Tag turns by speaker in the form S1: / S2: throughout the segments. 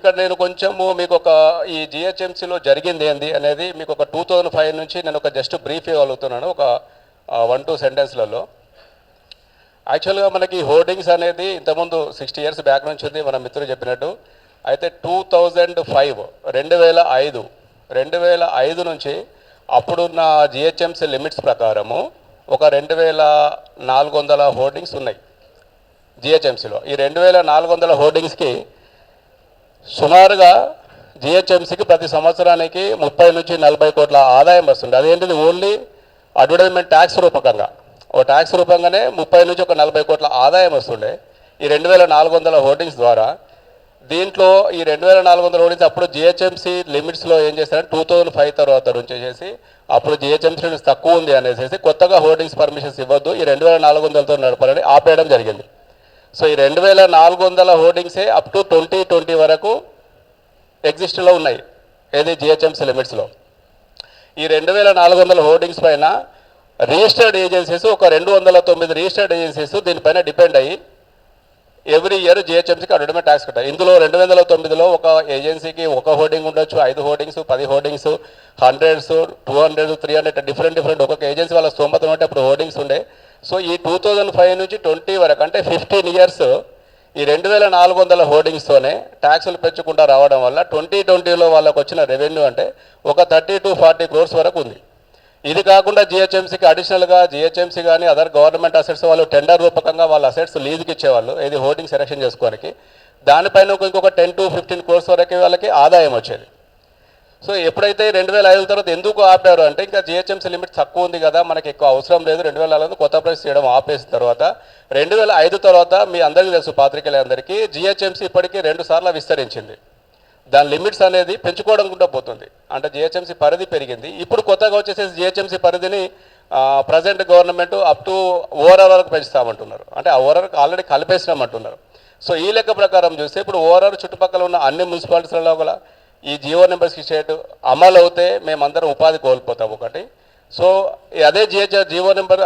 S1: ఇక్కడ నేను కొంచెము మీకు ఒక ఈ జిహెచ్ఎంసీలో జరిగింది ఏంది అనేది మీకు ఒక 2005 నుంచి నేను ఒక జస్ట్ బ్రీఫ్ ఇవ్వగలుగుతున్నాను ఒక 1-2 సెంటెన్స్లలో. యాక్చువల్గా మనకి హోర్డింగ్స్ అనేది ఇంతకుముందు 60 ఇయర్స్ బ్యాక్ నుంచి ఉంది, మన మిత్రులు చెప్పినట్టు. అయితే 2005 నుంచి అప్పుడున్న జిహెచ్ఎంసీ లిమిట్స్ ప్రకారము ఒక 2400 హోర్డింగ్స్ ఉన్నాయి జిహెచ్ఎంసీలో. ఈ 2400 హోర్డింగ్స్కి సుమారుగా జిహెచ్ఎంసీకి ప్రతి సంవత్సరానికి 30 నుంచి 40 కోట్ల ఆదాయం వస్తుంది. అదేంటిది ఓన్లీ అడ్వర్టైజ్మెంట్ ట్యాక్స్ రూపకంగా, ఓ ట్యాక్స్ రూపంగానే 30 నుంచి ఒక 40 కోట్ల ఆదాయం వస్తుండే ఈ 2400 హోర్డింగ్స్ ద్వారా. దీంట్లో ఈ 2400 హోర్డింగ్స్ అప్పుడు జిహెచ్ఎంసీ లిమిట్స్లో ఏం చేశారంటే 2005 తర్వాత నుంచి చేసి అప్పుడు జిహెచ్ఎంసీ తక్కువ ఉంది అనేసి కొత్తగా హోర్డింగ్స్ పర్మిషన్స్ ఇవ్వద్దు, ఈ 2400తో నడపాలని ఆపేయడం జరిగింది. సో ఈ 2400 హోర్డింగ్సే అప్ టు 2020 వరకు ఎగ్జిస్ట్లో ఉన్నాయి ఏది జిహెచ్ఎంసీ లిమిట్స్లో. ఈ 2400 హోర్డింగ్స్ పైన రిజిస్టర్డ్ ఏజెన్సీస్ ఒక 209 రిజిస్టర్డ్ ఏజెన్సీస్ దీనిపైన డిపెండ్ అయ్యి ఎవ్రీ ఇయర్ జిహెచ్ఎంసీకి అడ్వర్టైజ్మెంట్ ట్యాక్స్ కట్టాయి. ఇందులో 209లో ఒక ఏజెన్సీకి ఒక హోర్డింగ్ ఉండొచ్చు, 5 హోర్డింగ్స్, 10 హోర్డింగ్స్, 100s, 200, 300 డిఫరెంట్ ఒక్కొక్క ఏజెన్సీ వాళ్ళ స్తోమత ఉంటే అప్పుడు హోర్డింగ్స్ ఉండే. సో ఈ 2005 నుంచి 20 వరకు అంటే 15 ఇయర్స్ ఈ 2400 హోర్డింగ్స్తోనే ట్యాక్సులు పెంచుకుంటూ రావడం వల్ల 2020లో వాళ్ళకు వచ్చిన రెవెన్యూ అంటే ఒక 30 to 40 crores వరకు ఉంది. ఇది కాకుండా జిహెచ్ఎంసీకి అడిషనల్గా జిహెచ్ఎంసీ కానీ అదర్ గవర్నమెంట్ అసెట్స్ వాళ్ళు టెండర్ రూపకంగా వాళ్ళ అసెట్స్ లీజుకి ఇచ్చేవాళ్ళు ఏది హోర్డింగ్ సెలెక్షన్ చేసుకోవడానికి. దానిపైన ఇంకొక 10 to 15 crores వరకు వాళ్ళకి ఆదాయం వచ్చేది. సో ఎప్పుడైతే 2005 తర్వాత ఎందుకు ఆపారు అంటే ఇంకా జిహెచ్ఎంసీ లిమిట్ తక్కువ ఉంది కదా, మనకి ఎక్కువ అవసరం లేదు, 2004 కొత్త ప్రైస్ చేయడం ఆపేసిన తర్వాత 2005 తర్వాత మీ అందరికీ తెలుసు పాత్రికేయులందరికీ జిహెచ్ఎంసీ ఇప్పటికీ 2 సార్లు విస్తరించింది. దాని లిమిట్స్ అనేది పెంచుకోవడం కూడా పోతుంది, అంటే జిహెచ్ఎంసీ పరిధి పెరిగింది. ఇప్పుడు కొత్తగా వచ్చేసేసి జిహెచ్ఎంసీ పరిధిని present government up to ORR వరకు పెంచుతామంటున్నారు, అంటే ఆ ఓఆర్ఆర్ ఆల్రెడీ కలిపేసినామంటున్నారు. సో ఈ లెక్క ప్రకారం చూస్తే ఇప్పుడు ఓఆర్ఆర్ చుట్టుపక్కల ఉన్న అన్ని మున్సిపాలిటీలలో గల ఈ జియో నెంబర్ 68 అమలు అవుతే మేమందరం ఉపాధి కోల్పోతాం ఒకటి. సో అదే జియో నెంబర్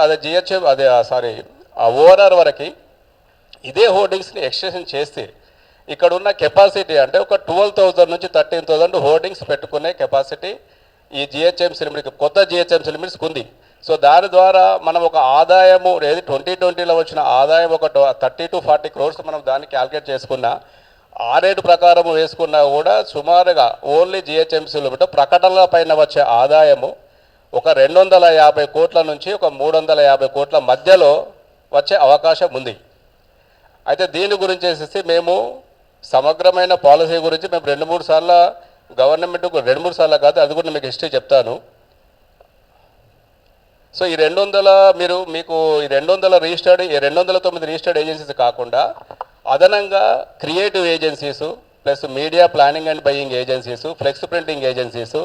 S1: ఆ ఓఆర్ఆర్ వరకు ఇదే హోర్డింగ్స్ని ఎక్స్టెన్షన్ చేస్తే ఇక్కడ ఉన్న కెపాసిటీ అంటే ఒక 12,000 నుంచి 13,000 హోర్డింగ్స్ పెట్టుకునే కెపాసిటీ ఈ జిహెచ్ఎంసీ లిమిట్ కొత్త జిహెచ్ఎంసీ లిమిట్స్కి ఉంది. సో దాని ద్వారా మనం ఒక ఆదాయము ఏది 2020లో వచ్చిన ఆదాయం ఒక 30 to 40 crores మనం దాన్ని క్యాల్కులేట్ చేసుకున్నా ఆ రేటు ప్రకారం వేసుకున్నా కూడా సుమారుగా ఓన్లీ జిహెచ్ఎంసీ లిమిట్ ప్రకటనల పైన వచ్చే ఆదాయము ఒక 250 కోట్ల నుంచి ఒక 350 కోట్ల మధ్యలో వచ్చే అవకాశం ఉంది. అయితే దీని గురించి వేసేసి మేము సమగ్రమైన పాలసీ గురించి మేము 2-3 సార్లు గవర్నమెంట్కు 2-3 సార్లు కాదు, అది కూడా మీకు హిస్టరీ చెప్తాను. సో ఈ 200 మీకు ఈ 209 రిజిస్టర్డ్ ఏజెన్సీస్ కాకుండా అదనంగా creative agencies plus media planning and buying agencies, flex printing agencies,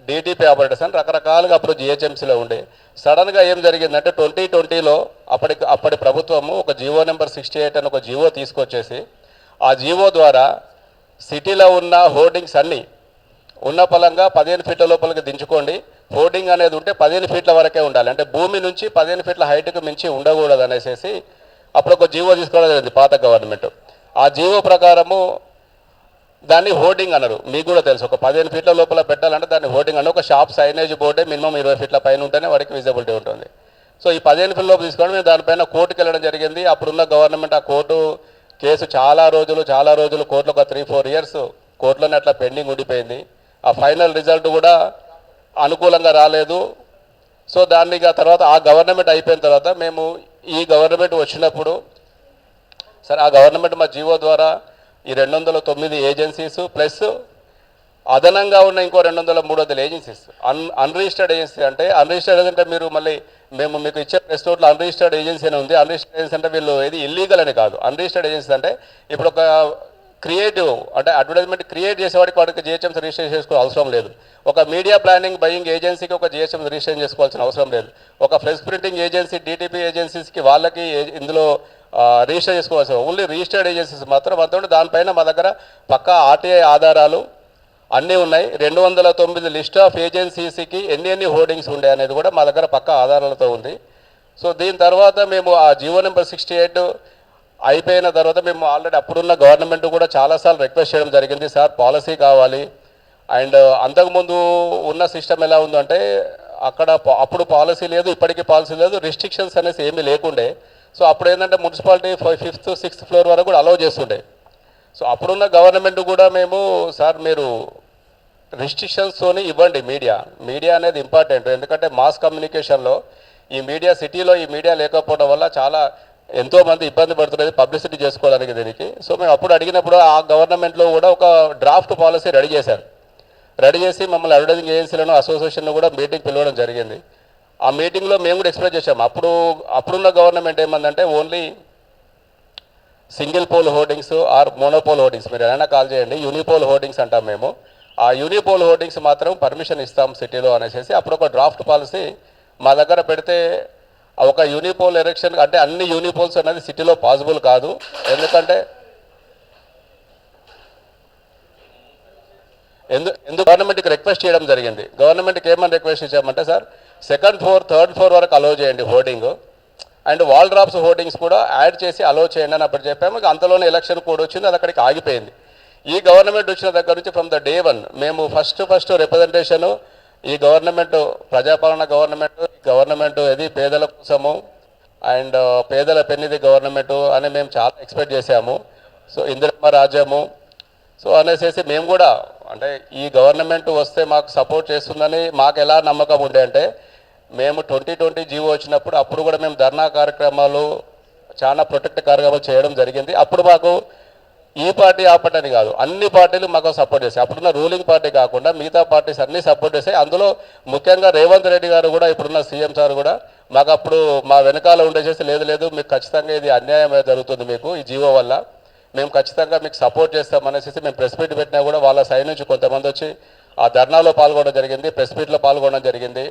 S1: DTP operators అని రకరకాలుగా అప్పుడు జిహెచ్ఎంసీలో ఉండే. సడన్గా ఏం జరిగిందంటే 2020లో అప్పటి ప్రభుత్వము ఒక జియో నెంబర్ 68 అని ఒక జియో తీసుకొచ్చేసి ఆ జియో ద్వారా సిటీలో ఉన్న హోర్డింగ్స్ అన్నీ ఉన్న పలంగా 15 ఫీట్ల లోపలికి దించుకోండి, హోర్డింగ్ అనేది ఉంటే 15 ఫీట్ల వరకే ఉండాలి, అంటే భూమి నుంచి 15 ఫీట్ల హైట్కి మించి ఉండకూడదు అనేసి అప్పుడు ఒక జీవో తీసుకోవడం జరిగింది పాత గవర్నమెంట్. ఆ జీవో ప్రకారము దాన్ని హోర్డింగ్ అన్నారు, మీకు కూడా తెలుసు. ఒక 15 ఫీట్ల లోపల పెట్టాలంటే దాన్ని హోర్డింగ్ అన్నారు. ఒక షాప్ సైనేజ్ బోర్డే మినిమం 20 ఫీట్ల పైన ఉంటేనే వాడికి విజిబిలిటీ ఉంటుంది. సో ఈ 15 ఫీట్ల లోపల తీసుకోవడం మేము దానిపైన కోర్టుకి వెళ్ళడం జరిగింది. అప్పుడున్న గవర్నమెంట్ ఆ కోర్టు కేసు చాలా రోజులు కోర్టులో ఒక 3-4 ఇయర్స్ కోర్టులోనే అట్లా పెండింగ్ ఉండిపోయింది. ఆ ఫైనల్ రిజల్ట్ కూడా అనుకూలంగా రాలేదు. సో దాన్ని తర్వాత ఆ గవర్నమెంట్ అయిపోయిన తర్వాత మేము ఈ గవర్నమెంట్ వచ్చినప్పుడు సరే ఆ గవర్నమెంట్ మా జీవో ద్వారా ఈ 209 ఏజెన్సీస్ ప్లస్ అదనంగా ఉన్న ఇంకో 200-300 ఏజెన్సీస్ అన్రిజిస్టర్డ్ ఏజెన్సీ అంటే అన్రిజిస్టర్డ్ అంటే మీరు మళ్ళీ మేము మీకు ఇచ్చే ప్రెస్ నోట్లో అన్రిజిస్టర్డ్ ఏజెన్సీ అని ఉంది. అన్రిజిస్టర్డ్ ఏజెన్సీ అంటే వీళ్ళు ఏది ఇల్లీగల్ అని కాదు. అన్రిజిస్టర్డ్ ఏజెన్సీ అంటే ఇప్పుడు ఒక క్రియేటివ్ అంటే అడ్వర్టైజ్మెంట్ క్రియేట్ చేసేవాడికి జిహెచ్ఎంసీ రిజిస్ట్రేషన్ చేసుకోవాల్సిన అవసరం లేదు. ఒక మీడియా ప్లానింగ్ బయింగ్ ఏజెన్సీకి ఒక జిహెచ్ఎంసీ రిజిస్ట్రేషన్ చేసుకోవాల్సిన అవసరం లేదు. ఒక ఫ్లెక్స్ ప్రింటింగ్ ఏజెన్సీ డిటిపి ఏజెన్సీస్కి వాళ్ళకి ఇందులో రిజిస్టర్ చేసుకోవాల్సిన ఓన్లీ రిజిస్టర్డ్ ఏజెన్సీస్ మాత్రం అంత. దానిపైన మా దగ్గర పక్కా ఆర్టీఐ ఆధారాలు అన్నీ ఉన్నాయి. 209 లిస్ట్ ఆఫ్ ఏజెన్సీస్కి ఎన్ని హోర్డింగ్స్ ఉండే అనేది కూడా మా దగ్గర పక్కా ఆధారాలతో ఉంది. సో దీని తర్వాత మేము ఆ జియో నెంబర్ 68 అయిపోయిన తర్వాత మేము ఆల్రెడీ అప్పుడున్న గవర్నమెంట్ కూడా చాలాసార్లు రిక్వెస్ట్ చేయడం జరిగింది, సార్ పాలసీ కావాలి. అండ్ అంతకుముందు ఉన్న సిస్టమ్ ఎలా ఉందంటే అక్కడ అప్పుడు పాలసీ లేదు, ఇప్పటికీ పాలసీ లేదు, రిస్ట్రిక్షన్స్ అనేసి ఏమీ లేకుండే. సో అప్పుడు ఏంటంటే మున్సిపాలిటీ 5th 6th ఫ్లోర్ వరకు కూడా అలౌ చేస్తుండే. సో అప్పుడున్న గవర్నమెంట్ కూడా మేము సార్ మీరు రిస్ట్రిక్షన్స్తోని ఇవ్వండి, మీడియా అనేది ఇంపార్టెంట్. ఎందుకంటే మాస్ కమ్యూనికేషన్లో ఈ మీడియా సిటీలో ఈ మీడియా లేకపోవడం వల్ల చాలా ఎంతోమంది ఇబ్బంది పడుతున్నది పబ్లిసిటీ చేసుకోవడానికి దీనికి. సో మేము అప్పుడు అడిగినప్పుడు ఆ గవర్నమెంట్లో కూడా ఒక డ్రాఫ్ట్ పాలసీ రెడీ చేశారు. రెడీ చేసి మమ్మల్ని అడ్వర్టైజింగ్ ఏజెన్సీలను అసోసియేషన్ను కూడా మీటింగ్ పిలవడం జరిగింది. ఆ మీటింగ్లో మేము కూడా ఎక్స్ప్రెస్ చేసాము. అప్పుడున్న గవర్నమెంట్ ఏమందంటే only single pole hoardings or monopole hoardings, మీరు ఏమైనా కాల్ చేయండి, యూనిపోల్ హోర్డింగ్స్ అంటాం మేము. ఆ యూనిపోల్ హోర్డింగ్స్ మాత్రం పర్మిషన్ ఇస్తాం సిటీలో అనేసి అప్పుడు ఒక డ్రాఫ్ట్ పాలసీ మా దగ్గర పెడితే, ఒక యూనిపోల్ ఎలక్షన్ అంటే అన్ని యూనిపోల్స్ అనేది సిటీలో పాసిబుల్ కాదు. ఎందుకంటే ఎందుకు గవర్నమెంట్కి రిక్వెస్ట్ చేయడం జరిగింది. గవర్నమెంట్కి ఏమని రిక్వెస్ట్ ఇచ్చామంటే sir 2nd floor 3rd floor వరకు అలో చేయండి hoarding, and wall drops hoardings కూడా యాడ్ చేసి అలో చేయండి అని అప్పుడు చెప్పాము. అంతలోనే ఎలక్షన్ కోడ్ వచ్చింది, అది అక్కడికి ఆగిపోయింది. ఈ గవర్నమెంట్ వచ్చిన దగ్గర నుంచి ఫ్రమ్ ద డే 1 మేము ఫస్ట్ రిప్రజెంటేషను ఈ గవర్నమెంట్ ప్రజాపాలన గవర్నమెంట్ ఇది పేదల కోసము అండ్ పేదల పెన్నిది గవర్నమెంట్ అని మేము చాలా ఎక్స్పెక్ట్ చేశాము. సో ఇందిరమ్మ రాజ్యము సో అనేసి మేము కూడా అంటే ఈ గవర్నమెంట్ వస్తే మాకు సపోర్ట్ చేస్తుందని మాకు ఎలా నమ్మకం ఉండే అంటే, మేము 2020 జీవో వచ్చినప్పుడు అప్పుడు కూడా మేము ధర్నా కార్యక్రమాలు చాలా ప్రొటెక్ట్ కార్యక్రమాలు చేయడం జరిగింది. అప్పుడు మాకు ఈ పార్టీ ఆ పార్టీ అని కాదు, అన్ని పార్టీలు మాకు సపోర్ట్ చేశాయి. అప్పుడున్న రూలింగ్ పార్టీ కాకుండా మిగతా పార్టీస్ అన్నీ సపోర్ట్ చేశాయి. అందులో ముఖ్యంగా రేవంత్ రెడ్డి గారు కూడా, ఇప్పుడున్న సీఎం సార్ కూడా మాకు అప్పుడు మా వెనకాల ఉండేసేసి లేదు మీకు ఖచ్చితంగా ఇది అన్యాయం జరుగుతుంది, మీకు ఈ జీవో వల్ల మేము ఖచ్చితంగా మీకు సపోర్ట్ చేస్తామనేసి మేము ప్రెస్ మీట్ పెట్టినా కూడా వాళ్ళ సైడ్ నుంచి కొంతమంది వచ్చి ఆ ధర్నాలో పాల్గొనడం జరిగింది, ప్రెస్ మీట్లో పాల్గొనడం జరిగింది.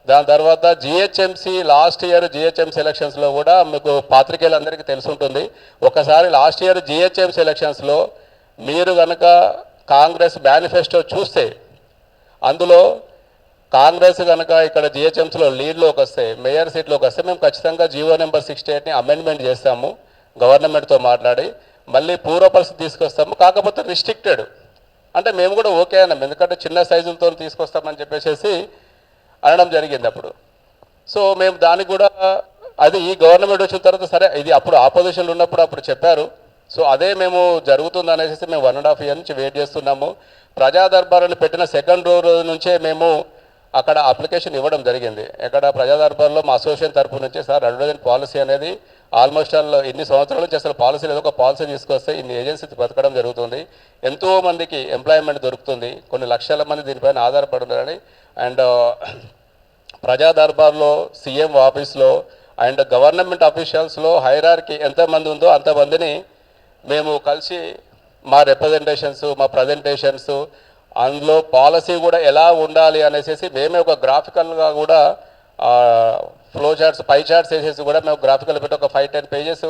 S1: దాని తర్వాత జిహెచ్ఎంసీ లాస్ట్ ఇయర్ జిహెచ్ఎంసీ ఎలక్షన్స్లో కూడా మీకు పాత్రికేయులందరికీ తెలుసుంటుంది. ఒకసారి లాస్ట్ ఇయర్ జిహెచ్ఎంసీ ఎలక్షన్స్లో మీరు కనుక కాంగ్రెస్ మేనిఫెస్టో చూస్తే అందులో కాంగ్రెస్ కనుక ఇక్కడ జిహెచ్ఎంసీలో లీడ్లోకి వస్తే, మేయర్ సీట్లోకి వస్తే మేము ఖచ్చితంగా జీవో నెంబర్ 68ని అమెండ్మెంట్ చేస్తాము గవర్నమెంట్తో మాట్లాడి, మళ్ళీ పూర్వ పరిస్థితి తీసుకొస్తాము. కాకపోతే రిస్ట్రిక్టెడ్ అంటే మేము కూడా ఓకే అన్నాం, ఎందుకంటే చిన్న సైజులతో తీసుకొస్తామని చెప్పేసి అనడం జరిగింది అప్పుడు. సో మేము దానికి కూడా అది ఈ గవర్నమెంట్ వచ్చిన తర్వాత సరే ఇది అప్పుడు ఆపోజిషన్లో ఉన్నప్పుడు అప్పుడు చెప్పారు. సో అదే మేము జరుగుతుంది అనేసి మేము 1.5 year నుంచి వెయిట్ చేస్తున్నాము. ప్రజా దర్బార్ని పెట్టిన 2nd రోజు నుంచే మేము అక్కడ అప్లికేషన్ ఇవ్వడం జరిగింది. ఎక్కడ ప్రజా దర్బార్లో మా అసోసియేషన్ తరపు నుంచి సార్ అడ్వర్టైజ్మెంట్ పాలసీ అనేది ఆల్మోస్ట్ ఇన్ని సంవత్సరాల నుంచి అసలు పాలసీ లేదు, ఒక పాలసీ తీసుకొస్తే ఇన్ని ఏజెన్సీ బతకడం జరుగుతుంది, ఎంతోమందికి ఎంప్లాయ్మెంట్ దొరుకుతుంది, కొన్ని లక్షల మంది దీనిపైన ఆధారపడి ఉన్నారని. అండ్ ప్రజా దర్బార్లో సీఎం ఆఫీస్లో అండ్ గవర్నమెంట్ అఫీషియల్స్లో హైరార్కీ ఎంతమంది ఉందో అంతమందిని మేము కలిసి మా రిప్రజెంటేషన్స్ మా ప్రజెంటేషన్స్ అందులో పాలసీ కూడా ఎలా ఉండాలి అనేసి మేమే ఒక గ్రాఫికల్గా కూడా ఫ్లో చార్ట్స్ పై చార్ట్స్ వేసేసి కూడా మేము గ్రాఫికల్ పెట్టి ఒక 5-10 pages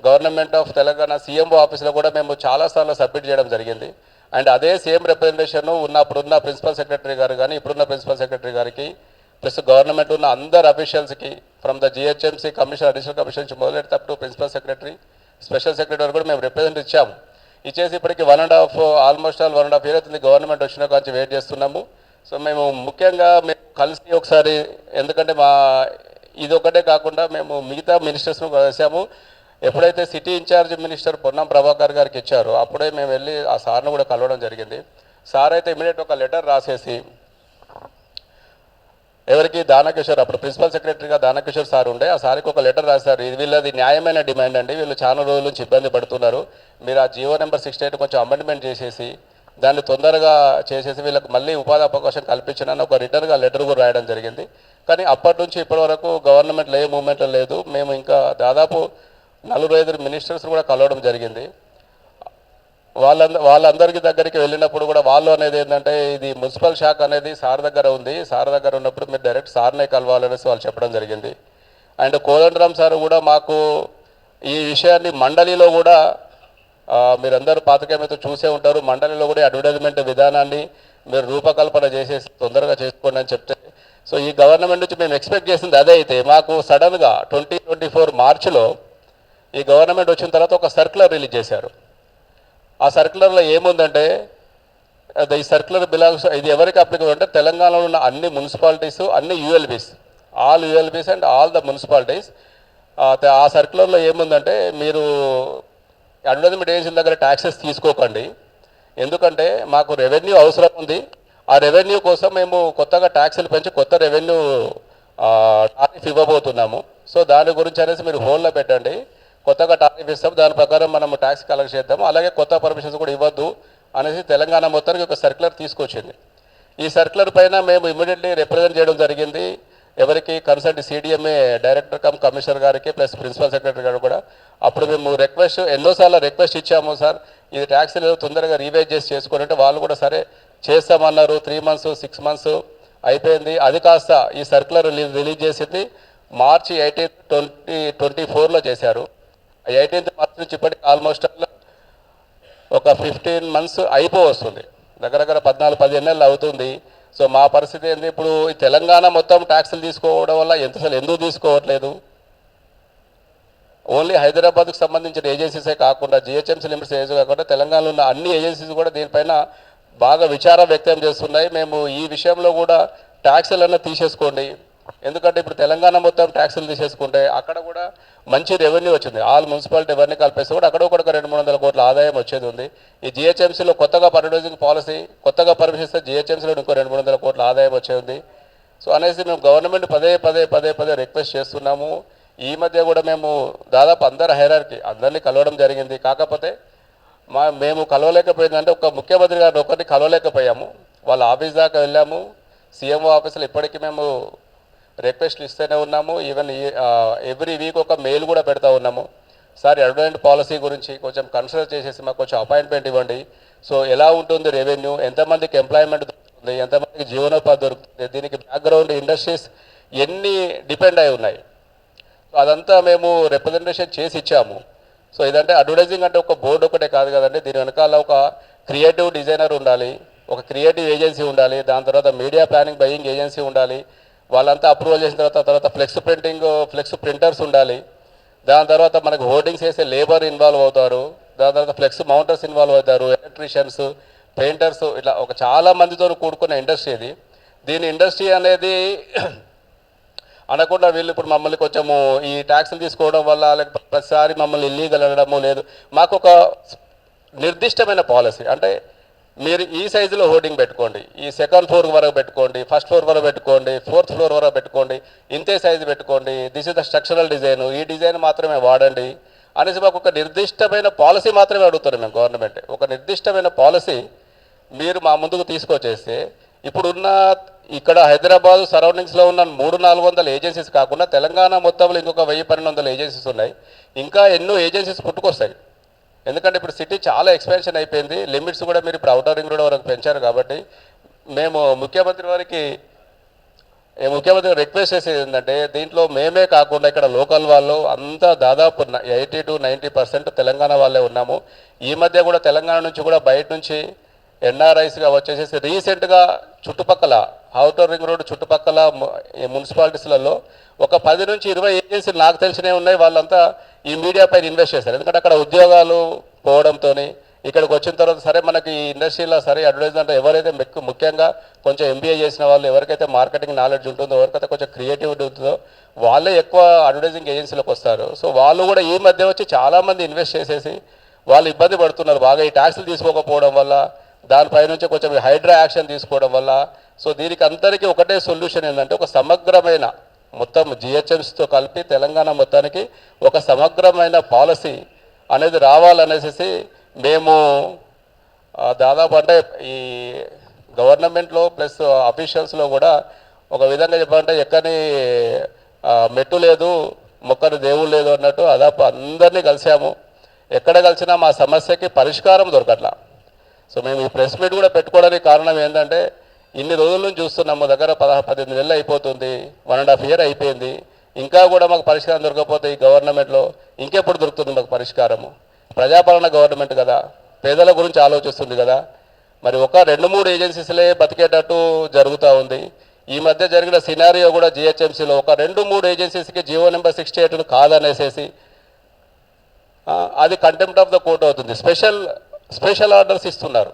S1: government of Telangana CMO ఆఫీస్లో కూడా మేము చాలాసార్లు సబ్మిట్ చేయడం జరిగింది. అండ్ అదే సేమ్ రిప్రజెంటేషన్ ఉన్నప్పుడున్న ప్రిన్సిపల్ సెక్రటరీ గారు కానీ ఇప్పుడున్న ప్రిన్సిపల్ సెక్రటరీ గారికి ప్లస్ గవర్నమెంట్ ఉన్న అందరు అఫీషియల్స్కి from the GHMC commissioner additional commissioner నుంచి మొదలెడితే up to principal secretary special secretary కూడా మేము రిప్రజెంట్ ఇచ్చాము. ఇచ్చేసి ఇప్పటికి 1.5 year అవుతుంది గవర్నమెంట్ వచ్చిన కొంచెం వెయిట్ చేస్తున్నాము. సో మేము ముఖ్యంగా మేము కలిసి ఒకసారి, ఎందుకంటే ఇది ఒకటే కాకుండా మేము మిగతా మినిస్టర్స్ను కలిసాము. ఎప్పుడైతే city incharge minister Ponnam Prabhakar గారికి ఇచ్చారో అప్పుడే మేము వెళ్ళి ఆ సార్ను కూడా కలవడం జరిగింది. సార్ అయితే ఇమీడియట్ ఒక లెటర్ రాసేసి ఎవరికి దానకిషోర్, అప్పుడు ప్రిన్సిపల్ సెక్రటరీగా దానకిషోర్ సార్ ఉండే, ఆ సార్కి ఒక లెటర్ రాశారు. ఇది వీళ్ళది న్యాయమైన డిమాండ్ అండి, వీళ్ళు చాలా రోజుల నుంచి ఇబ్బంది పడుతున్నారు, మీరు ఆ జీవో నెంబర్ 68 కొంచెం అమెండ్మెంట్ చేసేసి దాన్ని తొందరగా చేసేసి వీళ్ళకి మళ్ళీ ఉపాధి అవకాశం కల్పించనని ఒక రిటర్న్గా లెటర్ కూడా రాయడం జరిగింది. కానీ అప్పటి నుంచి ఇప్పటి వరకు గవర్నమెంట్లో ఏ మూమెంట్లో లేదు. మేము ఇంకా దాదాపు 4-5 మినిస్టర్స్ కూడా కలవడం జరిగింది. వాళ్ళందరికీ దగ్గరికి వెళ్ళినప్పుడు కూడా వాళ్ళు అనేది ఏంటంటే ఇది మున్సిపల్ శాఖ అనేది సార్ దగ్గర ఉంది, సార్ దగ్గర ఉన్నప్పుడు మీరు డైరెక్ట్ సార్నే కలవాలనేసి వాళ్ళు చెప్పడం జరిగింది. అండ్ కోదండరామ్ సార్ కూడా మాకు ఈ విషయాన్ని మండలిలో కూడా మీరందరూ పాత్రికేయులతో చూసే ఉంటారు, మండలిలో కూడా అడ్వర్టైజ్మెంట్ విధానాన్ని మీరు రూపకల్పన చేసేసి తొందరగా చేసుకోండి అని చెప్తే, సో ఈ గవర్నమెంట్ నుంచి మేము ఎక్స్పెక్ట్ చేసింది అదే. అయితే మాకు సడన్గా 2024 మార్చిలో ఈ గవర్నమెంట్ వచ్చిన తర్వాత ఒక సర్క్యులర్ రిలీజ్ చేశారు. ఆ సర్క్యులర్లో ఏముందంటే ఈ సర్క్యులర్ బిలాంగ్స్ ఇది ఎవరికి అప్లికబుల్ అంటే తెలంగాణలో ఉన్న అన్ని మున్సిపాలిటీస్, అన్ని ULBs, all ULBs and all the municipalities. ఆ సర్క్యులర్లో ఏముందంటే మీరు అడ్వర్టైజ్మెంట్ ఏజెన్సీల దగ్గర ట్యాక్సెస్ తీసుకోకండి, ఎందుకంటే మాకు రెవెన్యూ అవసరం ఉంది. ఆ రెవెన్యూ కోసం మేము కొత్తగా ట్యాక్సులు పెంచి కొత్త రెవెన్యూ టారిఫ్ ఇవ్వబోతున్నాము. సో దాని గురించి అనేసి మీరు హోల్డ్లో పెట్టండి, కొత్తగా టారిఫ్ ఇస్తాం, దాని ప్రకారం మనం ట్యాక్స్ కలెక్ట్ చేద్దాము, అలాగే కొత్త పర్మిషన్స్ కూడా ఇవ్వద్దు అనేసి తెలంగాణ మొత్తానికి ఒక సర్క్యులర్ తీసుకొచ్చింది. ఈ సర్క్యులర్ పైన మేము ఇమీడియట్లీ రిప్రజెంట్ చేయడం జరిగింది. ఎవరికి consult CDMA director come commissioner గారికి ప్లస్ ప్రిన్సిపల్ సెక్రటరీ గారు కూడా. అప్పుడు మేము ఎన్నోసార్లు రిక్వెస్ట్ ఇచ్చాము, సార్ ఇది ట్యాక్స్ ఏదో తొందరగా రివైజ్ చేసి చేసుకోండి అంటే వాళ్ళు కూడా సరే చేస్తామన్నారు. 3 months 6 months అయిపోయింది. అది కాస్త ఈ సర్క్యులర్ రిలీజ్ చేసింది March 18, 2024లో చేశారు. 18th March నుంచి ఇప్పటికి ఆల్మోస్ట్ ఒక 15 months వస్తుంది, దగ్గర 14-15 నెలలు అవుతుంది. సో మా పరిస్థితి ఏంది, ఇప్పుడు ఈ తెలంగాణ మొత్తం ట్యాక్సులు తీసుకోవడం వల్ల ఎందుకు తీసుకోవట్లేదు? ఓన్లీ హైదరాబాద్కు సంబంధించిన ఏజెన్సీసే కాకుండా జిహెచ్ఎంసీ లిమిట్స్ ఏజెన్సీ కాకుండా తెలంగాణలో ఉన్న అన్ని ఏజెన్సీస్ కూడా దీనిపైన బాగా విచారం వ్యక్తం చేస్తున్నాయి. మేము ఈ విషయంలో కూడా ట్యాక్సులన్నీ తీసేసుకోండి, ఎందుకంటే ఇప్పుడు తెలంగాణ మొత్తం ట్యాక్సులు తీసేసుకుంటే అక్కడ కూడా మంచి రెవెన్యూ వచ్చింది. ఆల్ మున్సిపాలిటీ ఎవరిని కలిపేస్తే కూడా అక్కడ కూడా 200-300 కోట్ల ఆదాయం వచ్చేది ఉంది. ఈ జిహెచ్ఎంసీలో కొత్తగా అడ్వర్టైజింగ్ పాలసీ కొత్తగా పర్మిషన్ జిహెచ్ఎంసీలో ఇంకో 200-300 కోట్ల ఆదాయం వచ్చేది. సో అనేసి మేము గవర్నమెంట్ పదే రిక్వెస్ట్ చేస్తున్నాము. ఈ మధ్య కూడా మేము దాదాపు అందరినీ కలవడం జరిగింది. కాకపోతే మేము కలవలేకపోయిందంటే ఒక ముఖ్యమంత్రి గారిని ఒకరిని కలవలేకపోయాము. వాళ్ళ ఆఫీస్ దాకా వెళ్ళాము. సీఎంఓ ఆఫీసులో ఇప్పటికీ మేము రిక్వెస్ట్లు ఇస్తూనే ఉన్నాము. ఈవెన్ ఎవ్రీ వీక్ ఒక మెయిల్ కూడా పెడతా ఉన్నాము. సార్ అడ్వర్టైజ్మెంట్ పాలసీ గురించి కొంచెం కన్సిడర్ చేసేసి మాకు కొంచెం అపాయింట్మెంట్ ఇవ్వండి. సో ఎలా ఉంటుంది రెవెన్యూ, ఎంతమందికి ఎంప్లాయ్మెంట్ దొరుకుతుంది, ఎంతమందికి జీవనోపాధి దొరుకుతుంది, దీనికి బ్యాక్గ్రౌండ్ ఇండస్ట్రీస్ ఎన్ని డిపెండ్ అయి ఉన్నాయి, అదంతా మేము రిప్రజెంటేషన్ చేసి ఇచ్చాము. సో ఇదంటే అడ్వర్టైజింగ్ అంటే ఒక బోర్డు ఒకటే కాదు కదండి, దీని వెనకాల ఒక క్రియేటివ్ డిజైనర్ ఉండాలి, ఒక క్రియేటివ్ ఏజెన్సీ ఉండాలి, దాని తర్వాత మీడియా ప్లానింగ్ బయింగ్ ఏజెన్సీ ఉండాలి, వాళ్ళంతా అప్రూవల్ చేసిన తర్వాత ఫ్లెక్స్ ప్రింటర్స్ ఉండాలి, దాని తర్వాత మనకు హోర్డింగ్స్ వేసే లేబర్ ఇన్వాల్వ్ అవుతారు, దాని తర్వాత ఫ్లెక్స్ మౌంటర్స్ ఇన్వాల్వ్ అవుతారు, ఎలక్ట్రీషియన్స్, పెయింటర్స్, ఇట్లా ఒక చాలా మందితో కూడుకున్న ఇండస్ట్రీ ఇది. దీని ఇండస్ట్రీ అనేది అనకుండా వీళ్ళు ఇప్పుడు మమ్మల్ని కొంచెము ఈ ట్యాక్సులు తీసుకోవడం వల్ల లేకపోతే ప్రతిసారి మమ్మల్ని ఇల్లీగల్ అనడము లేదు. మాకు ఒక నిర్దిష్టమైన పాలసీ అంటే మీరు ఈ సైజులో హోర్డింగ్ పెట్టుకోండి, ఈ 2nd floor వరకు పెట్టుకోండి, 1st floor వరకు పెట్టుకోండి, 4th floor వరకు పెట్టుకోండి, ఇంతే సైజు పెట్టుకోండి, this is the structural design, ఈ డిజైన్ మాత్రమే వాడండి అనేసి మాకు ఒక నిర్దిష్టమైన పాలసీ మాత్రమే అడుగుతారు మేము గవర్నమెంట్. ఒక నిర్దిష్టమైన పాలసీ మీరు మా ముందుకు తీసుకొచ్చేస్తే ఇప్పుడున్న ఇక్కడ హైదరాబాద్ సరౌండింగ్స్లో ఉన్న 300-400 ఏజెన్సీస్ కాకుండా తెలంగాణ మొత్తంలో ఇంకొక 1000-1200 ఏజెన్సీస్ ఉన్నాయి. ఇంకా ఎన్నో ఏజెన్సీస్ పుట్టుకొస్తాయి, ఎందుకంటే ఇప్పుడు సిటీ చాలా ఎక్స్పాన్షన్ అయిపోయింది. లిమిట్స్ కూడా మీరు ఇప్పుడు ఔటర్ రింగ్ రోడ్ వరకు పెంచారు. కాబట్టి మేము ముఖ్యమంత్రి రిక్వెస్ట్ చేసేది ఏంటంటే దీంట్లో మేమే కాకుండా ఇక్కడ లోకల్ వాళ్ళు అంతా దాదాపు 80-90% తెలంగాణ వాళ్ళే ఉన్నాము. ఈ మధ్య కూడా తెలంగాణ నుంచి కూడా బయట నుంచి ఎన్ఆర్ఐస్గా వచ్చేసేసి రీసెంట్గా చుట్టుపక్కల ఔటర్ రింగ్ రోడ్ చుట్టుపక్కల మున్సిపాలిటీస్లలో ఒక 10-20 ఏజెన్సీలు నాకు తెలిసినవి ఉన్నాయి. వాళ్ళంతా ఈ మీడియా పైన ఇన్వెస్ట్ చేశారు, ఎందుకంటే అక్కడ ఉద్యోగాలు పోవడంతో ఇక్కడికి వచ్చిన తర్వాత సరే మనకి ఈ ఇండస్ట్రీలో సరే అడ్వర్టైజ్మెంట్ ఎవరైతే ముఖ్యంగా కొంచెం ఎంబీఏ చేసిన వాళ్ళు, ఎవరికైతే మార్కెటింగ్ నాలెడ్జ్ ఉంటుందో, ఎవరికైతే కొంచెం క్రియేటివిటీ ఉంటుందో వాళ్ళే ఎక్కువ అడ్వర్టైజింగ్ ఏజెన్సీలోకి వస్తారు. సో వాళ్ళు కూడా ఈ మధ్య వచ్చి చాలామంది ఇన్వెస్ట్ చేసేసి వాళ్ళు ఇబ్బంది పడుతున్నారు బాగా ఈ ట్యాక్సులు తీసుకోకపోవడం వల్ల, దానిపై నుంచి కొంచెం హైడ్రా యాక్షన్ తీసుకోవడం వల్ల. సో దీనికి అందరికీ ఒకటే సొల్యూషన్ ఏంటంటే ఒక సమగ్రమైన మొత్తం జిహెచ్ఎంసీతో కలిపి తెలంగాణ మొత్తానికి ఒక సమగ్రమైన పాలసీ అనేది రావాలనేసి మేము దాదాపు అంటే ఈ గవర్నమెంట్లో ప్లస్ అఫీషియల్స్లో కూడా ఒక విధంగా చెప్పాలంటే ఎక్కని మెట్టు లేదు మొక్కని దేవుడు లేదు అన్నట్టు దాదాపు అందరినీ కలిసాము. ఎక్కడ కలిసినా మా సమస్యకి పరిష్కారం దొరకట్లా. సో మేము ఈ ప్రెస్ మీట్ కూడా పెట్టుకోవడానికి కారణం ఏంటంటే ఇన్ని రోజుల నుంచి చూస్తున్నాము, దగ్గర 18 నెలలు అయిపోతుంది, 1.5 year అయిపోయింది, ఇంకా కూడా మాకు పరిష్కారం దొరకకపోతే ఈ గవర్నమెంట్లో ఇంకెప్పుడు దొరుకుతుంది మాకు పరిష్కారము? ప్రజాపాలన గవర్నమెంట్ కదా, పేదల గురించి ఆలోచిస్తుంది కదా. మరి ఒక 2-3 ఏజెన్సీస్లే బతికేటట్టు జరుగుతూ ఉంది. ఈ మధ్య జరిగిన సినారియో కూడా జిహెచ్ఎంసీలో ఒక 2-3 ఏజెన్సీస్కి జీవో నెంబర్ 68 కాదనేసేసి అది కంటెంప్ట్ ఆఫ్ ద కోర్ట్ అవుతుంది. స్పెషల్ ఆర్డర్స్ ఇస్తున్నారు.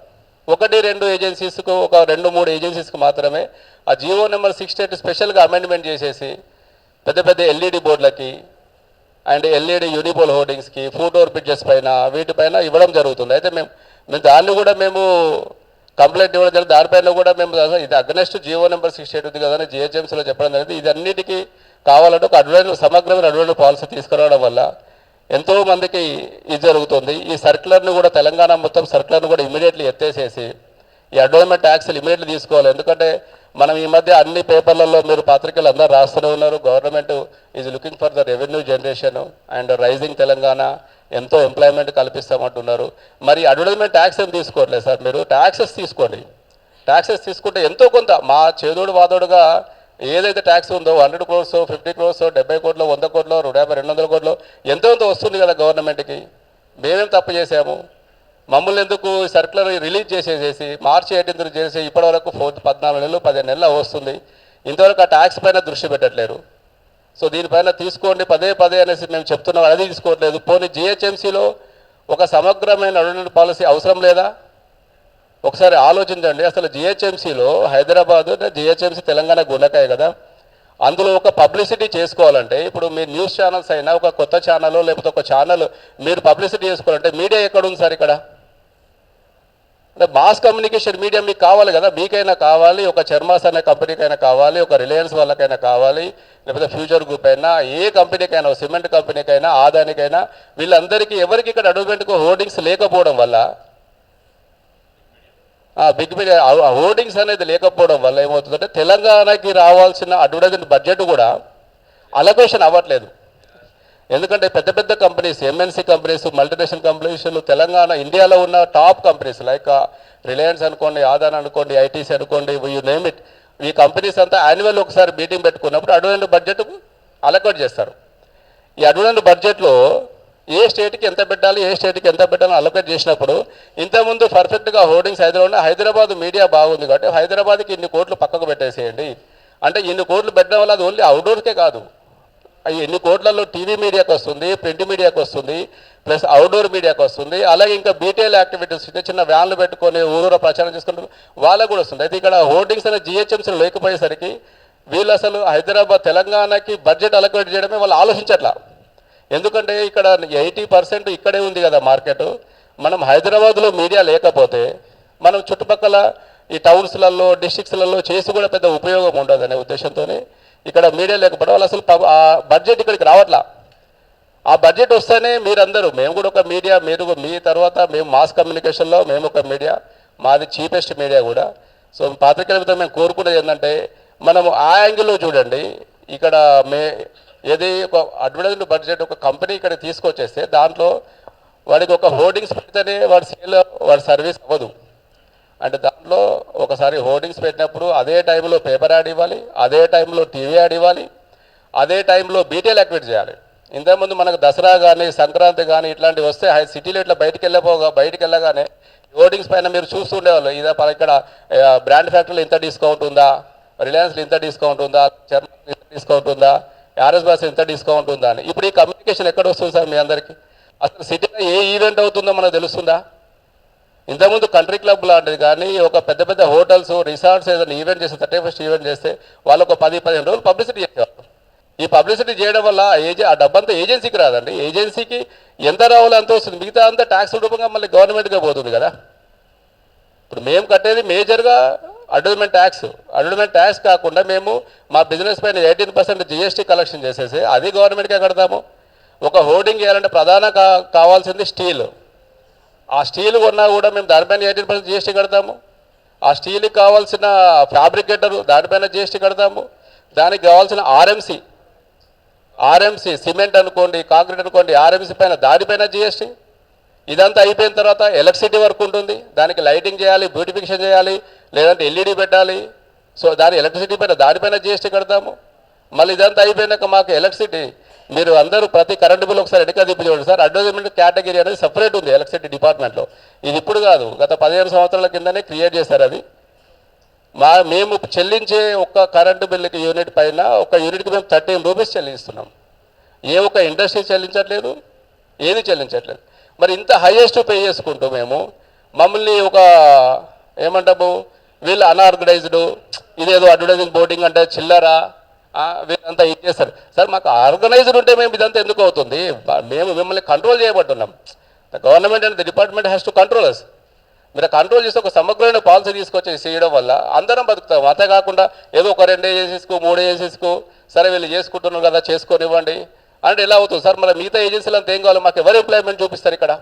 S1: 1-2 ఏజెన్సీస్కు, ఒక 2-3 ఏజెన్సీస్కి మాత్రమే ఆ జియో నెంబర్ 68 స్పెషల్గా అమెండ్మెంట్ చేసేసి పెద్ద పెద్ద ఎల్ఈడి బోర్డులకి అండ్ ఎల్ఈడి యూనిపోల్ హోర్డింగ్స్కి, ఫుట్ ఓవర్ బ్రిడ్జెస్ పైన, వీటిపైన ఇవ్వడం జరుగుతుంది. అయితే మేము దాన్ని కూడా మేము కంప్లైంట్ ఇవ్వడం జరిగింది. దానిపైన కూడా మేము ఇది అగ్నెస్ట్ జియో నెంబర్ 68 ఉంది కదా అని జిహెచ్ఎంసీలో చెప్పడం జరిగింది. ఇది అన్నిటికీ కావాలంటే ఒక సమగ్రమైన అడ్వైజరీ పాలసీ తీసుకురావడం వల్ల ఎంతో మందికి ఇది జరుగుతుంది. ఈ సర్క్యులర్ని కూడా తెలంగాణ మొత్తం సర్క్యులర్ని కూడా ఇమీడియట్లీ ఎత్తేసేసి ఈ అడ్వర్టైజ్మెంట్ ట్యాక్స్లు ఇమీడియట్లీ తీసుకోవాలి. ఎందుకంటే మనం ఈ మధ్య అన్ని పేపర్లలో మీరు పత్రికలు అందరూ రాస్తూనే ఉన్నారు. Government is looking for the revenue generation and rising Telangana, ఎంతో ఎంప్లాయ్మెంట్ కల్పిస్తామంటున్నారు. మరి అడ్వర్టైజ్మెంట్ ట్యాక్స్ ఏం తీసుకోవట్లేదు సార్. మీరు ట్యాక్సెస్ తీసుకోండి. ట్యాక్సెస్ తీసుకుంటే ఎంతో కొంత మా చేదోడు వాదోడుగా ఏదైతే ట్యాక్స్ ఉందో 100 crores, 50 crores, 70 కోట్లు, 100 కోట్లు, 150, 200 కోట్లు ఎంతో వస్తుంది కదా గవర్నమెంట్కి. మేమేం తప్పు చేసాము? మమ్మల్ని ఎందుకు సర్క్యులర్ రిలీజ్ చేసేసేసి మార్చి 18 చేసి ఇప్పటివరకు 14 నెలలు 15 నెలలు వస్తుంది, ఇంతవరకు ఆ ట్యాక్స్ పైన దృష్టి పెట్టట్లేరు. సో దీనిపైన తీసుకోండి పదే అనేసి మేము చెప్తున్నాం, అది తీసుకోవట్లేదు. పోనీ జిహెచ్ఎంసీలో ఒక సమగ్రమైన అడ్వర్టైజ్మెంట్ పాలసీ అవసరం లేదా? ఒకసారి ఆలోచించండి. అసలు జిహెచ్ఎంసీలో హైదరాబాదు జిహెచ్ఎంసీ తెలంగాణ గుండకాయ కదా, అందులో ఒక పబ్లిసిటీ చేసుకోవాలంటే ఇప్పుడు మీ న్యూస్ ఛానల్స్ అయినా ఒక కొత్త ఛానల్ లేకపోతే ఒక ఛానల్ మీరు పబ్లిసిటీ చేసుకోవాలంటే మీడియా ఎక్కడ ఉంది సార్? ఇక్కడ అంటే మాస్ కమ్యూనికేషన్ మీడియా మీకు కావాలి కదా. మీకైనా కావాలి, ఒక చర్మాస్ అనే కంపెనీకైనా కావాలి, ఒక రిలయన్స్ వాళ్ళకైనా కావాలి, లేకపోతే ఫ్యూచర్ గ్రూప్ అయినా, ఏ కంపెనీకైనా, సిమెంట్ కంపెనీకైనా, ఆదానికైనా, వీళ్ళందరికీ ఎవరికి ఇక్కడ అడ్వర్టైజ్మెంట్కు హోర్డింగ్స్ లేకపోవడం వల్ల, బిగ్ మీడియా హోర్డింగ్స్ అనేది లేకపోవడం వల్ల ఏమవుతుందంటే తెలంగాణకి రావాల్సిన అడ్వర్టైజ్మెంట్ బడ్జెట్ కూడా అలొకేషన్ అవ్వట్లేదు. ఎందుకంటే పెద్ద పెద్ద companies, MNC companies, multinational companies, Telangana ఇండియాలో ఉన్న టాప్ కంపెనీస్ లైక్ రిలయన్స్ అనుకోండి, ఆదాన్ అనుకోండి, ఐటీసీ అనుకోండి, యూ నేమ్ ఇట్, ఈ కంపెనీస్ అంతా యాన్యువల్ ఒకసారి మీటింగ్ పెట్టుకున్నప్పుడు అడ్వర్టైజ్మెంట్ బడ్జెట్ అలొకేట్ చేస్తారు. ఈ అడ్వర్టైజ్మెంట్ బడ్జెట్లో ఏ స్టేట్కి ఎంత పెట్టాలి, ఏ స్టేట్కి ఎంత పెట్టాలని అలొకేట్ చేసినప్పుడు ఇంతకుముందు పర్ఫెక్ట్గా హోర్డింగ్స్ హైదరాబాద్ మీడియా బాగుంది కాబట్టి హైదరాబాద్కి ఇన్ని కోట్లు పక్కకు పెట్టేసేయండి అంటే ఇన్ని కోట్లు పెట్టడం వల్ల అది ఓన్లీ అవుట్డోర్కే కాదు, ఎన్ని కోట్లలో టీవీ మీడియాకి వస్తుంది, ప్రింట్ మీడియాకి వస్తుంది, ప్లస్ అవుట్డోర్ మీడియాకి వస్తుంది. అలాగే ఇంకా బీటీఎల్ యాక్టివిటీస్ చిన్న చిన్న వ్యాన్లు పెట్టుకొని ఊరూర ప్రచారం చేసుకుంటారు, వాళ్ళకు కూడా వస్తుంది. అయితే ఇక్కడ హోర్డింగ్స్ అనే జిహెచ్ఎంసీలు లేకపోయేసరికి వీళ్ళు అసలు హైదరాబాద్ తెలంగాణకి బడ్జెట్ అలొకేట్ చేయడమే వాళ్ళు ఆలోచించట్లా. ఎందుకంటే ఇక్కడ 80% ఇక్కడే ఉంది కదా మార్కెట్. మనం హైదరాబాద్లో మీడియా లేకపోతే మనం చుట్టుపక్కల ఈ టౌన్స్లలో, డిస్ట్రిక్ట్స్లలో చేసి కూడా పెద్ద ఉపయోగం ఉండదు అనే ఉద్దేశంతోనే ఇక్కడ మీడియా లేకపోవడం వల్ల అసలు ఆ బడ్జెట్ ఇక్కడికి రావట్లా. ఆ బడ్జెట్ వస్తేనే మీరందరూ, మేము కూడా ఒక మీడియా, మీరు మీ తర్వాత మేము మాస్ కమ్యూనికేషన్లో మేము ఒక మీడియా, మాది చీపెస్ట్ మీడియా కూడా. సో పాత్రికేయులతో మేము కోరుకునేది ఏంటంటే మనము ఆ యాంగిల్లో చూడండి. ఇక్కడ ఏది ఒక అడ్వర్టైజ్మెంట్ బడ్జెట్ ఒక కంపెనీ ఇక్కడ తీసుకొచ్చేస్తే దాంట్లో వాడికి ఒక హోర్డింగ్స్ పెడితేనే వాడి సర్వీస్ అవ్వదు. అంటే దాంట్లో ఒకసారి హోర్డింగ్స్ పెట్టినప్పుడు అదే టైంలో పేపర్ యాడ్ ఇవ్వాలి, అదే టైంలో టీవీ యాడ్ ఇవ్వాలి, అదే టైంలో బీటీఎల్ యాక్టివేట్ చేయాలి. ఇంతకుముందు మనకు దసరా కానీ సంక్రాంతి కానీ ఇట్లాంటివి వస్తే సిటీలో ఇట్లా బయటికి వెళ్ళగానే హోర్డింగ్స్ పైన మీరు చూస్తూ ఉండేవాళ్ళు. ఇదే ఇక్కడ బ్రాండ్ ఫ్యాక్టరీలో ఇంత డిస్కౌంట్ ఉందా, రిలయన్స్లో ఇంత డిస్కౌంట్ ఉందా, చర్మన్ ఇంత డిస్కౌంట్ ఉందా, ఆర్ఎస్ బస్ ఎంత డిస్కౌంట్ ఉందా అని. ఇప్పుడు ఈ కమ్యూనికేషన్ ఎక్కడ వస్తుంది సార్ మీ అందరికీ? అసలు సిటీలో ఏ ఈవెంట్ అవుతుందో మనకు తెలుస్తుందా? ఇంతకుముందు కంట్రీ క్లబ్ లాంటిది కానీ ఒక పెద్ద పెద్ద హోటల్స్, రిసార్ట్స్ ఏదైనా ఈవెంట్ చేస్తే 31st ఈవెంట్ చేస్తే వాళ్ళు ఒక 10-15 రోజులు పబ్లిసిటీ చేసేవాళ్ళు. ఈ పబ్లిసిటీ చేయడం వల్ల ఆ డబ్బంతా ఏజెన్సీకి రాదండి. ఏజెన్సీకి ఎంత రావాలో అంత వస్తుంది, మిగతా అంతా ట్యాక్స్ రూపంగా మళ్ళీ గవర్నమెంట్గా పోతుంది కదా. ఇప్పుడు మేము కట్టేది మేజర్గా అడ్వర్టైజ్మెంట్ ట్యాక్స్ కాకుండా మేము మా బిజినెస్ పైన 18% జిఎస్టీ కలెక్షన్ చేసేసి అది గవర్నమెంట్కే కడతాము. ఒక హోర్డింగ్ చేయాలంటే ప్రధాన కావాల్సింది స్టీల్. ఆ స్టీల్ కొన్నా కూడా మేము దానిపైన 18% జిఎస్టీ కడతాము. ఆ స్టీల్కి కావాల్సిన ఫ్యాబ్రికేటర్ దానిపైన జిఎస్టీ కడతాము. దానికి కావాల్సిన ఆర్ఎంసీ సిమెంట్ అనుకోండి, కాంక్రీట్ అనుకోండి, ఆర్ఎంసీ పైన దానిపైన జిఎస్టీ. ఇదంతా అయిపోయిన తర్వాత ఎలక్ట్రిసిటీ వర్క్ ఉంటుంది, దానికి లైటింగ్ చేయాలి, బ్యూటిఫికేషన్ చేయాలి, లేదంటే ఎల్ఈడి పెట్టాలి. సో ఎలక్ట్రిసిటీ పైన దానిపైన జిఎస్టీ కడతాము. మళ్ళీ ఇదంతా అయిపోయినాక మాకు ఎలక్ట్రిసిటీ, మీరు అందరూ ప్రతి కరెంటు బిల్ ఒకసారి ఎడక తిప్పి చూడండి సార్. అడ్వర్టైజ్మెంట్ కేటగిరీ అనేది సపరేట్ ఉంది ఎలక్ట్రిసిటీ డిపార్ట్మెంట్లో. ఇది ఇప్పుడు కాదు, గత 15 సంవత్సరాల కిందనే క్రియేట్ చేశారు అది. మేము చెల్లించే ఒక్క కరెంటు బిల్లుకి యూనిట్ పైన ఒక యూనిట్కి మేము 13 రూపీస్ చెల్లిస్తున్నాం. ఏ ఒక్క ఇండస్ట్రీ చెల్లించట్లేదు, ఏది చెల్లించట్లేదు. మరి ఇంత హైయెస్ట్ పే చేసుకుంటూ మేము మమ్మల్ని ఒక ఏమంటాము వీళ్ళు అన్ఆర్గనైజ్డ్, ఇదేదో అడ్వర్టైజింగ్ బోర్డింగ్ అంటే చిల్లరా, వీళ్ళంతా ఇది చేస్తారు. సార్ మాకు ఆర్గనైజ్డ్ ఉంటే మేము ఇదంతా ఎందుకు అవుతుంది? మేము మిమ్మల్ని కంట్రోల్ చేయబట్టున్నాం. The government and the department has to control us. మీరు కంట్రోల్ చేస్తే ఒక సమగ్రమైన పాలసీ తీసుకొచ్చి చేయడం వల్ల అందరం బతుకుతాం. అంతే కాకుండా ఏదో ఒక 2 ఏజెన్సీస్కు 3 ఏజెన్సీస్కు సరే వీళ్ళు చేసుకుంటున్నారు కదా చేసుకొనివ్వండి అంటే ఎలా అవుతుంది సార్? మరి మిగతా ఏజెన్సీలు అంతా ఏం కావాలి? మాకు ఎవరు ఎంప్లాయ్మెంట్ చూపిస్తారు ఇక్కడ?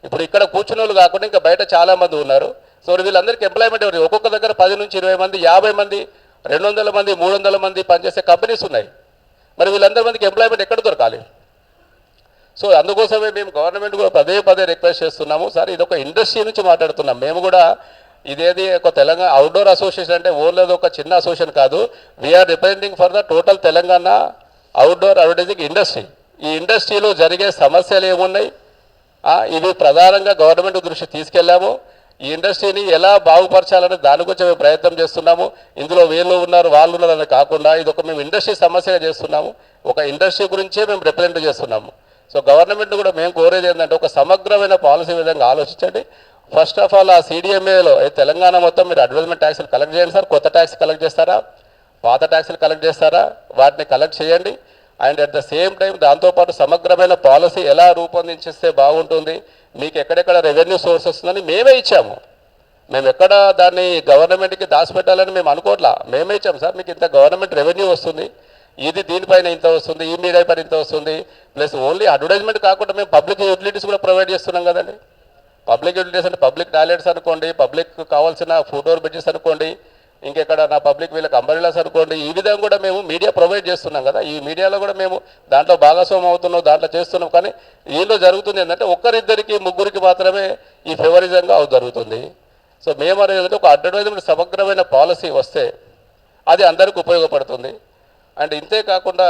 S1: ఇప్పుడు ఇక్కడ కూర్చున్న వాళ్ళు కాకుండా ఇంకా బయట చాలామంది ఉన్నారు. సో వీళ్ళందరికీ ఎంప్లాయ్మెంట్ ఎవరు? ఒక్కొక్క దగ్గర 10 నుంచి 20 మంది, 50 మంది, 200 మంది, 300 మంది పనిచేసే కంపెనీస్ ఉన్నాయి. మరి వీళ్ళందరి మందికి ఎంప్లాయ్మెంట్ ఎక్కడ దొరకాలి? సో అందుకోసమే మేము గవర్నమెంట్ కూడా పదే రిక్వెస్ట్ చేస్తున్నాము. సార్ ఇది ఒక ఇండస్ట్రీ నుంచి మాట్లాడుతున్నాం. మేము కూడా ఇదేది ఒక తెలంగాణ అవుట్డోర్ అసోసియేషన్ అంటే ఓన్లీ ఒక చిన్న అసోసియేషన్ కాదు. We're representing for the total Telangana outdoor advertising industry. ఈ ఇండస్ట్రీలో జరిగే సమస్యలు ఏమున్నాయి ఇవి ప్రధానంగా గవర్నమెంట్ దృష్టి తీసుకెళ్ళాము. ఈ ఇండస్ట్రీని ఎలా బాగుపరచాలని దాని గురించి మేము ప్రయత్నం చేస్తున్నాము. ఇందులో వీళ్ళు ఉన్నారు వాళ్ళు ఉన్నారని కాకుండా ఇది ఒక మేము ఇండస్ట్రీ సమస్యగా చేస్తున్నాము. ఒక ఇండస్ట్రీ గురించే మేము రిప్రజెంట్ చేస్తున్నాము. సో గవర్నమెంట్ కూడా మేము కోరేది ఏంటంటే ఒక సమగ్రమైన పాలసీ విధంగా ఆలోచించండి. ఫస్ట్ ఆఫ్ ఆల్ ఆ CDMAలో తెలంగాణ మొత్తం మీరు అడ్వర్టైజ్మెంట్ ట్యాక్స్లు కలెక్ట్ చేయండి సార్. కొత్త ట్యాక్స్ కలెక్ట్ చేస్తారా, పాత ట్యాక్స్లు కలెక్ట్ చేస్తారా, వాటిని కలెక్ట్ చేయండి. And at the same time దాంతోపాటు సమగ్రమైన పాలసీ ఎలా రూపొందించిస్తే బాగుంటుంది, మీకు ఎక్కడెక్కడ రెవెన్యూ సోర్స్ వస్తుందని మేమే ఇచ్చాము. మేము ఎక్కడ దాన్ని గవర్నమెంట్కి దాచిపెట్టాలని మేము అనుకోవట్లా, మేమే ఇచ్చాము. సార్ మీకు ఇంత గవర్నమెంట్ రెవెన్యూ వస్తుంది, ఇది దీనిపైన ఇంత వస్తుంది, ఈ మీడియా పైన ఇంత వస్తుంది, ప్లస్ ఓన్లీ అడ్వర్టైజ్మెంట్ కాకుండా మేము పబ్లిక్ యూటిలిటీస్ కూడా ప్రొవైడ్ చేస్తున్నాం కదండి. పబ్లిక్ యూటిలిటీస్ అంటే పబ్లిక్ టాయిలెట్స్ అనుకోండి, పబ్లిక్ కావాల్సిన ఫుట్ఓవర్ బ్రిడ్జెస్ అనుకోండి, ఇంకెక్కడ నా పబ్లిక్ వీళ్ళకి అంబరిలాస్ అనుకోండి, ఈ విధంగా కూడా మేము మీడియా ప్రొవైడ్ చేస్తున్నాం కదా. ఈ మీడియాలో కూడా మేము దాంట్లో భాగస్వామ్యం అవుతున్నాం, దాంట్లో చేస్తున్నాం. కానీ దీనిలో జరుగుతుంది ఏంటంటే ఒక్కరిద్దరికి ముగ్గురికి మాత్రమే ఈ ఫేవరిజంగా జరుగుతుంది. సో మేము అనేది ఒక అడ్వర్టైజ్మెంట్ సమగ్రమైన పాలసీ వస్తే అది అందరికీ ఉపయోగపడుతుంది. అండ్ ఇంతే కాకుండా